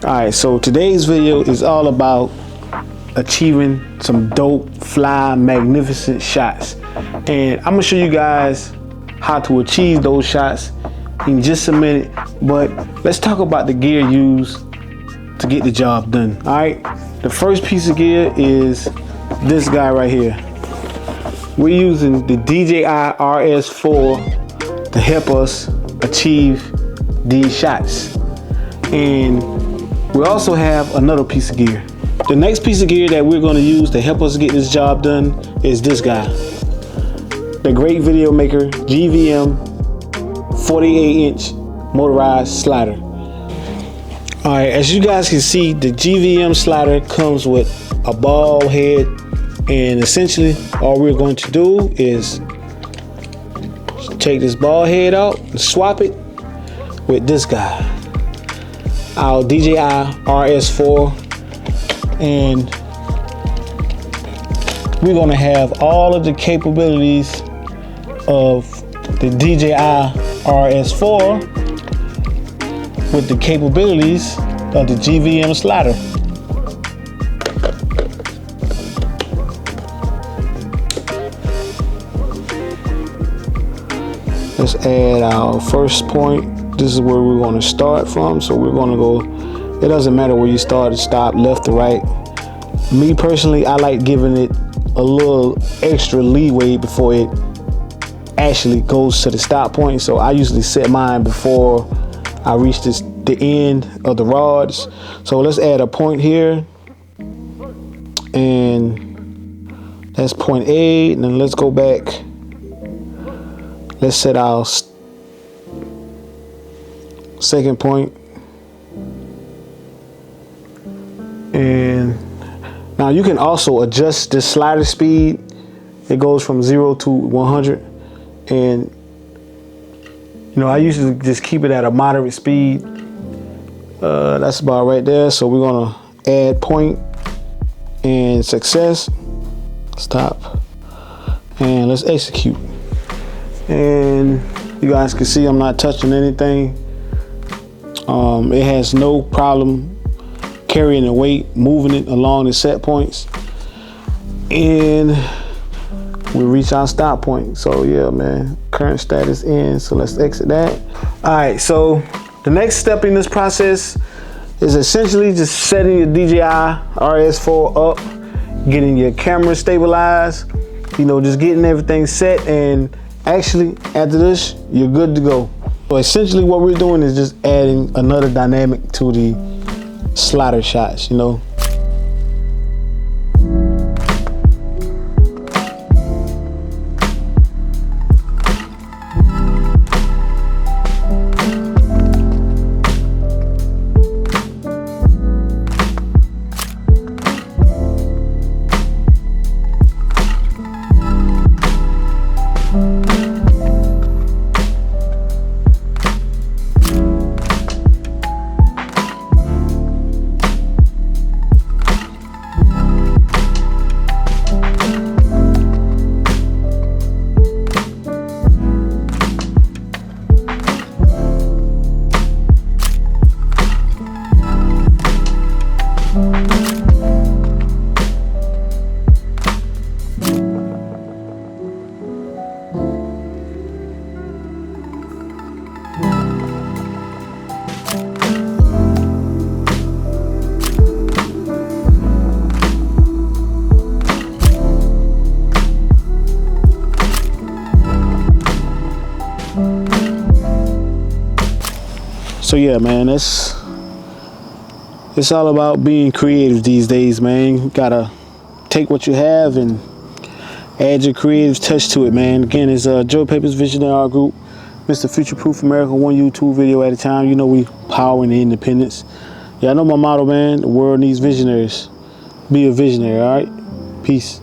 Alright, so today's video is all about achieving some dope, fly, magnificent shots. And I'm gonna show you guys how to achieve those shots in just a minute. But let's talk about the gear used to get the job done. Alright, the first piece of gear is this guy right here. We're using the Dji Rs4 to help us achieve these shots. And we also have another piece of gear. The next piece of gear that we're going to use to help us get this job done is this guy. The great video maker GVM 48-inch motorized slider. Alright, as you guys can see, the GVM slider comes with a ball head, and essentially all we're going to do is take this ball head out and swap it with this guy, our Dji Rs4, and we're gonna have all of the capabilities of the Dji Rs4 with the capabilities of the GVM slider. Let's add our first point. This is where we're going to start from. So we're going to go, it doesn't matter where you start or stop, left or right. Me personally, I like giving it a little extra leeway before it actually goes to the stop point. So I usually set mine before I reach the end of the rods. So let's add a point here. And that's point A. And then let's go back. Let's set our second point. And now you can also adjust the slider speed. It goes from 0 to 100. And you know, I usually just keep it at a moderate speed. That's about right there. So we're gonna add point and success. Stop. And let's execute. And you guys can see I'm not touching anything. It has no problem carrying the weight, moving it along the set points, and we reach our stop point. So yeah, man, current status in. So let's exit that. All right, so the next step in this process is essentially just setting your Dji Rs4 up, getting your camera stabilized, you know, just getting everything set, and actually after this you're good to go. So essentially what we're doing is just adding another dynamic to the slider shots, you know. So yeah, man, it's all about being creative these days, man. You gotta take what you have and add your creative touch to it, man. Again, it's Joe Papers Visionary Art Group, Mr. Future Proof America, one YouTube video at a time. You know, we powering the independence. Yeah, I know my motto, man. The world needs visionaries. Be a visionary, all right? Peace.